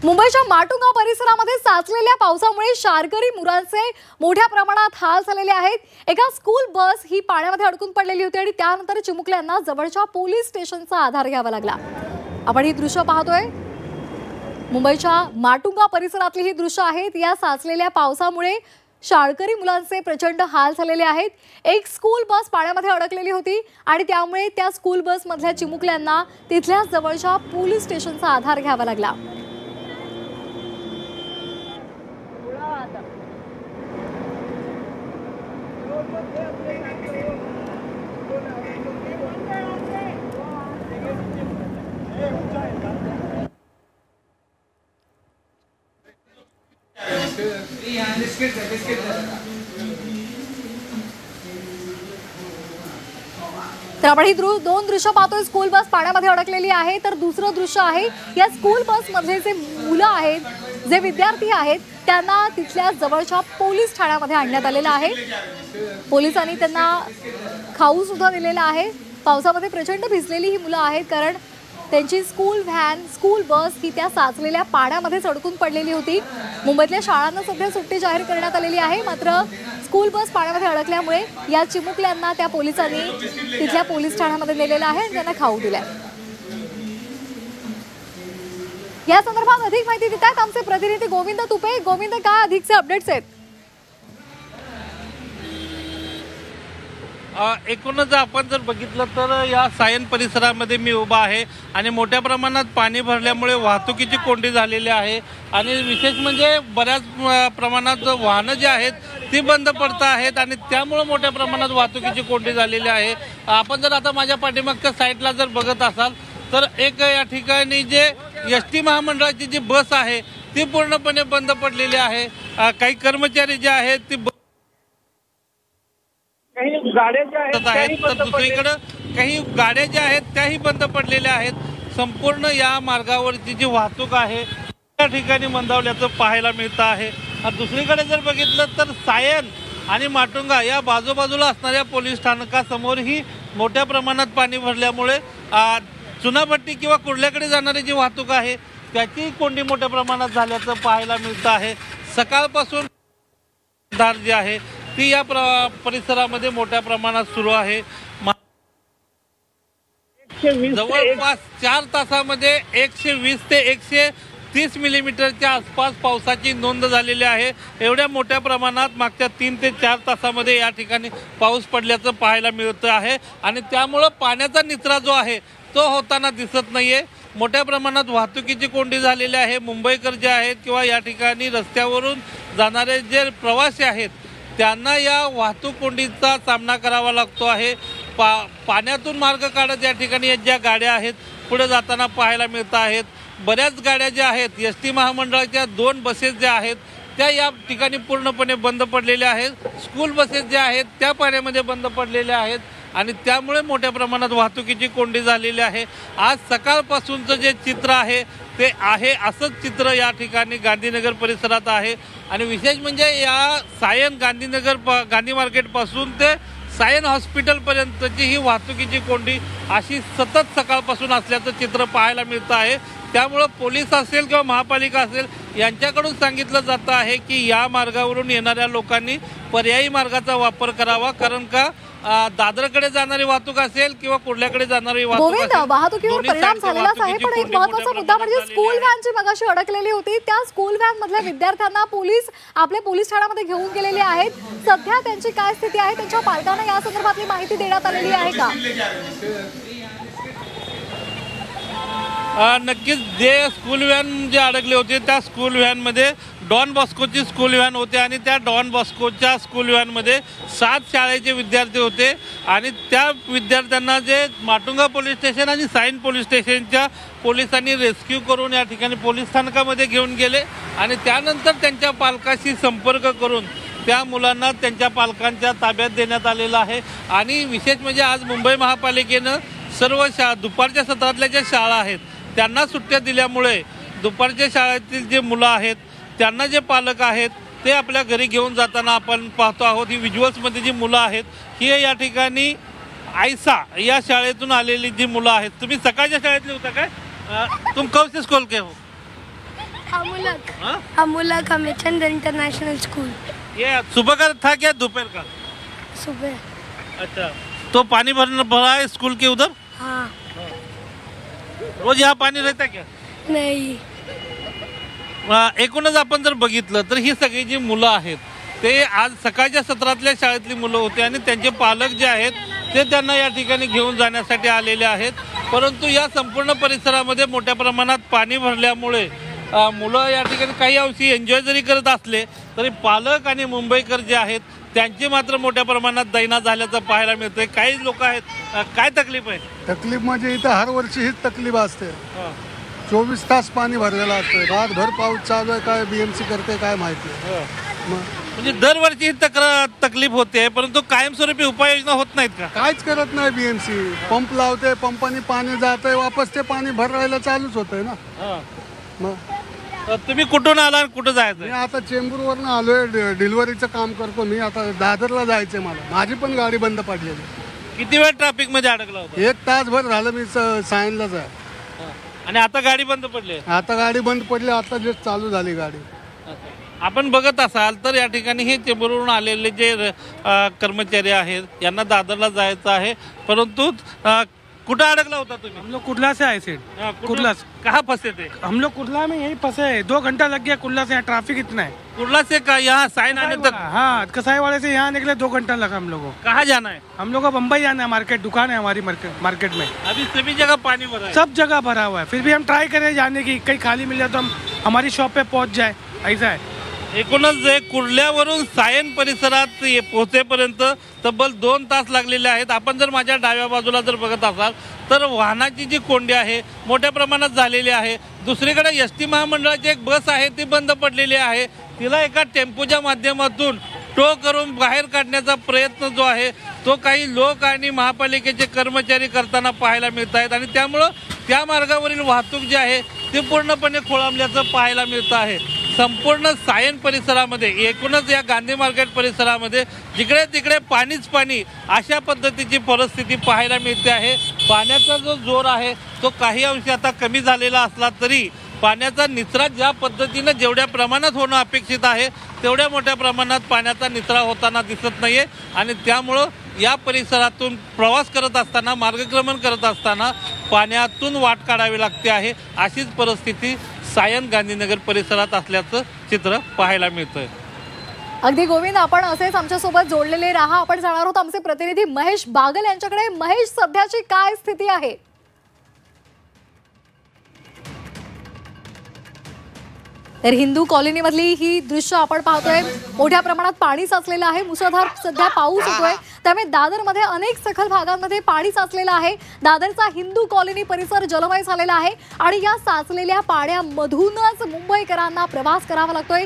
मुंबईच्या माटुंगा परिसरामध्ये साचलेल्या पावसामुळे शाळकरी मुलांचे मोठ्या प्रमाणात हाल झालेले आहेत। एका स्कूल बस ही पाण्यामध्ये अडकून पडलेली होती आणि त्यानंतर चिमुकल्यांना जवळच्या पोलीस स्टेशनचा आधार घ्यावा लागला। आपण ही दृश्य पाहतोय, मुंबईच्या माटुंगा परिसरातली ही दृश्य आहेत। या साचलेल्या पावसामुळे शाळकरी मुलांचे प्रचंड हाल झालेले आहेत। एक स्कूल बस पाण्यामध्ये अडकलेली होती आणि त्यामुळे त्या स्कूल बस मधल्या चिमुकल्यांना तिथल्या जवळच्या पोलीस स्टेशनचा आधार घ्यावा लागला। तर आपण ही दोन दृश्य पाहतोय। स्कूल बस पाण्यामध्ये अडकलेली आहे, तर दुसरं दृश्य आहे या स्कूल बस मधले जे मुलं आहेत, जे विद्यार्थी आहेत, त्यांना तिथल्या जवळच्या पोलीस ठाण्यामध्ये आणण्यात आलेलं आहे। पोलिसांनी त्यांना खाऊ सुद्धा दिलेला आहे। पावसामध्ये प्रचंड भिजलेली ही मुलं आहेत, कारण त्यांची स्कूल व्हॅन, स्कूल बस ही त्या साचलेल्या पाण्यामध्ये अडकून पडलेली होती। मुंबईतल्या शाळांना सध्या सुट्टी जाहीर करण्यात आलेली आहे, मात्र स्कूल बस पाण्यामध्ये अडकल्यामुळे या चिमुकल्यांना त्या पोलिसांनी तिथल्या पोलीस ठाण्यामध्ये नेलेलं आहे आणि त्यांना खाऊ दिलाय। या संदर्भात अधिक माहिती देत आहेत आमचे प्रतिनिधी गोविंद तुपे। गोविंद, काय अधिकचे अपडेट्स आहेत? एकूणच आपण जर बघितलं तर या सायन परिसरामध्ये मी उभा आहे आणि मोठ्या प्रमाणात पाणी भरल्यामुळे वाहतुकीची कोंडी झालेली आहे आणि विशेष म्हणजे बऱ्याच प्रमाणात वाहनं जी आहेत ती बंद पडत आहेत आणि त्यामुळे मोठ्या प्रमाणात वाहतुकीची कोंडी झालेली आहे। आपण जर आता माझ्या पाठीमागच्या साईडला जर बघत असाल तर एक या ठिकाणी जे एसटी महामंडळाची जी बस आहे ती पूर्णपणे बंद पडलेली आहे। काही कर्मचारी जे आहेत ती गाड्या ज्या आहेत तर दुसरीकडे काही गाड्या ज्या आहेत त्याही बंद पडलेल्या आहेत। संपूर्ण या मार्गावरची जी वाहतूक आहे त्या ठिकाणी मंदावल्याचं पाहायला मिळतं आहे। दुसरीकडे जर बघितलं तर सायन आणि माटुंगा या बाजूबाजूला असणाऱ्या पोलीस स्थानकासमोरही मोठ्या प्रमाणात पाणी भरल्यामुळे चुनाभट्टी किंवा कुर्ल्याकडे जाणारी जी वाहतूक आहे त्याची कोंडी मोठ्या प्रमाणात झाल्याचं पाहायला मिळतं आहे। सकाळपासून धार जी आहे ती या परिसरामध्ये मोठ्या प्रमाणात सुरू आहे। जवळपास 4 तासामध्ये 120 ते 130 मिलीमीटरच्या आसपास पावसाची नोंद झालेली आहे। एवढ्या मोठ्या प्रमाणात मागच्या 3 ते 4 तासामध्ये या ठिकाणी पाऊस पडल्याचं पाहायला मिळतं आहे आणि त्यामुळं पाण्याचा निचरा जो आहे तो होताना दिसत नाहीये। मोठ्या प्रमाणात वाहतुकीची कोंडी झालेली आहे। मुंबईकर जे आहेत किंवा या ठिकाणी रस्त्यावरून जाणारे जे प्रवासी आहेत त्यांना या वाहतूक कोंडीचा सामना करावा लागतो आहे। पाण्यातून मार्ग काढत या ठिकाणी ज्या गाड्या आहेत पुढे जाताना पाहायला मिळत आहेत। बऱ्याच गाड्या ज्या आहेत एसटी महामंडळाच्या 2 बसेस ज्या आहेत त्या या ठिकाणी पूर्णपणे बंद पडलेल्या आहेत। स्कूल बसेस ज्या आहेत त्या पाण्यामध्ये बंद पडलेल्या आहेत आणि त्यामुळे मोठ्या प्रमाणात वाहतुकीची कोंडी झालेली आहे। आज सकाळपासूनचं जे चित्र आहे ते आहे असंच चित्र या ठिकाणी गांधीनगर परिसरात आहे आणि विशेष म्हणजे या सायन गांधी मार्केटपासून ते सायन हॉस्पिटलपर्यंतची ही वाहतुकीची कोंडी अशी सतत सकाळपासून असल्याचं चित्र पाहायला मिळतं आहे। त्यामुळं पोलीस असेल किंवा महापालिका असेल यांच्याकडून सांगितलं जातं आहे की या मार्गावरून येणाऱ्या लोकांनी पर्यायी मार्गाचा वापर करावा, कारण का दादरकडे जाणारी वाहतूक असेल किंवा कुर्ल्याकडे जाणारी वाहतुकीवर परिणाम झालेलाच आहे। पण एक महत्त्वाचा मुद्दा म्हणजे स्कूल व्हॅन जी मगाशी अडकलेली होती त्या स्कूल व्हॅन मधल्या विद्यार्थ्यांना पोलीस आपल्या पोलीस ठाण्यामध्ये घेऊन गेलेले आहेत। सध्या त्यांची काय स्थिती आहे, त्यांच्या पालकांना या संदर्भातली माहिती देण्यात आलेली आहे का? नक्कीच जे स्कूल व्हॅन जे अडकले होते त्या स्कूल व्हॅनमध्ये डॉन बॉस्कोची स्कूल व्हॅन होते आणि त्या डॉन बॉस्कोच्या स्कूल व्हॅनमध्ये 7 शाळेचे विद्यार्थी होते आणि त्या विद्यार्थ्यांना जे माटुंगा पोलीस स्टेशन आणि सायन पोलीस स्टेशनच्या पोलिसांनी रेस्क्यू करून या ठिकाणी पोलीस स्थानकामध्ये घेऊन गेले आणि त्यानंतर त्यांच्या पालकाशी संपर्क करून त्या मुलांना त्यांच्या पालकांच्या ताब्यात देण्यात आलेलं आहे। आणि विशेष म्हणजे आज मुंबई महापालिकेनं सर्व दुपारच्या सत्रातल्या ज्या शाळा आहेत त्यांना सुट्ट्या दिल्यामुळे दुपारच्या शाळेतील जे मुलं आहेत त्यांना जे पालक आहेत ते आपल्या घरी घेऊन जाताना आपण पाहतो आहोत। ही व्हिज्युअल्समध्ये जी मुलं आहेत ही या ठिकाणी आयसा या शाळेतून आलेली जी मुलं आहेत। तुम्ही सकाळच्या शाळेतले होता काय? तुम कब से स्कूल के हो? अमूलक हाँ? अमूलक हमेचंद इंटरनेशनल स्कूल। ये सुबह का था क्या दोपहर का? सुबह। अच्छा, तो पानी भरा है स्कूल के उधर? हाँ। रोज यहाँ पाणी रहता क्या? नहीं। एकूणच आपण जर बघितलं तर ही सगळी जी मुलं आहेत ते आज सकाळच्या सत्रातल्या शाळेतली मुलं होती आणि त्यांचे पालक जे आहेत ते त्यांना या ठिकाणी घेऊन जाण्यासाठी आलेले आहेत. परंतु या संपूर्ण परिसरामध्ये मोठ्या प्रमाणात पाणी भरल्यामुळे मुलं या ठिकाणी काही अंशी एन्जॉय जरी करत असले तरी पालक आणि मुंबईकर जे आहेत त्यांची मात्र मोठ्या प्रमाणात दैना झाल्याचं पाहायला मिळतंय. काही लोक आहेत, काय तकलीफ आहे? तकलीफ म्हणजे इथं हर वर्षी हीच तकलीफ असते. 24 तास पाणी भरलेलं असतं. रातभर पाऊस चालू आहे, काय बीएमसी करते काय माहिती. म्हणजे दरवर्षी ही तकलीफ होते, परंतु कायमस्वरूपी उपाययोजना होत नाहीत का? काहीच करत नाही बीएमसी. पंप लावते, पंपाने पाणी जातंय, वापस ते पाणी भरायला चालूच होतंय ना. मग तुम्ही कुठून आला आणि कुठं मी जायचं? आता चेंबूरवरनं आलोय. डिलिव्हरीचं काम करतो मी. आता दादरला जायचंय मला. माझी पण गाडी बंद पडलेली. किती वेळ ट्रॅफिक मध्ये अडकला होता? 1 तासभर झालं मी सायनलाच आहे. आणि आता गाडी बंद पडली. आता गाडी बंद पडली. आता जस्ट चालू झाली गाडी. आपण बघत असाल तर या ठिकाणी हे चेंबूरवरून आलेले जे कर्मचारी आहेत यांना दादरला जायचं आहे, परंतु कुठं अडकला होता तुम्ही? हम लोग कुर्ला से आए थे। कुर्ला से। कहाँ फंसे थे? हम लोग कुर्ला में यही फंसे हैं। 2 घंटा लग गया कुर्ला से। यहाँ ट्रैफिक इतना है। कुर्ला से का यहाँ साइन आने तक? हाँ, कसाई वाले से यहाँ निकले 2 घंटा लगा हम लोगों को। कहाँ जाना है? हम लोग को बम्बई जाना है। मार्केट दुकान है हमारी मार्केट में। अभी सभी जगह पानी भरा है. सब जगह भरा हुआ है। फिर भी हम ट्राई करें जाने की, कहीं खाली मिल जाए तो हम हमारी शॉप पे पहुंच जाए, ऐसा है। एकूणच कुर्ल्यावरून सायन परिसरात पोहोचेपर्यंत तब्बल 2 तास लागलेले आहेत. आपण जर माझ्या डाव्या बाजूला जर बघत असाल तर वाहनाची जी कोंडी आहे मोठ्या प्रमाणात झालेली आहे. दुसरीकडे एसटी महामंडळाची एक बस आहे ती बंद पडलेली आहे. तिला एका टेम्पोच्या माध्यमातून टो करून बाहेर काढण्याचा प्रयत्न जो आहे तो काही लोक आणि महापालिकेचे कर्मचारी करताना पाहायला मिळत आहेत आणि त्यामुळं त्या मार्गावरील वाहतूक जी आहे ती पूर्णपणे खोळंबल्याचं पाहायला मिळतं आहे. संपूर्ण सायन परिसरामध्ये एकूणच या गांधी मार्केट परिसरामध्ये जिकडे तिकडे पाणीच पाणी अशा पद्धतीची परिस्थिती पाहायला मिळते आहे. पाण्याचा जो जोर आहे तो काही अंशी आता कमी झालेला असला तरी पाण्याचा निचरा ज्या पद्धतीनं जेवढ्या प्रमाणात होणं अपेक्षित आहे तेवढ्या मोठ्या प्रमाणात पाण्याचा निचरा होताना दिसत नाहीये आणि त्यामुळं या परिसरातून प्रवास करत असताना, मार्गक्रमण करत असताना पाण्यातून वाट काढावी लागते आहे. अशीच परिस्थिती सायन गांधीनगर परिसरात असल्याचं चित्र पाहायला मिळतंय. अगदी गोविंद, आपण असेच आमच्यासोबत जोडलेले राहा. आपण जाणार आहोत आमचे प्रतिनिधी महेश बागल यांच्याकडे. महेश, सध्याची काय स्थिती आहे? तर हिंदू कॉलनीमधली ही दृश्य आपण पाहतोय. मोठ्या प्रमाणात पाणी साचलेलं आहे. मुसळधार सध्या पाऊस होतोय, त्यामुळे दादरमध्ये अनेक सखल भागांमध्ये पाणी साचलेलं आहे. दादरचा हिंदू कॉलनी परिसर जलमय झालेला आहे आणि या साचलेल्या पाण्यामधूनच मुंबईकरांना प्रवास करावा लागतोय.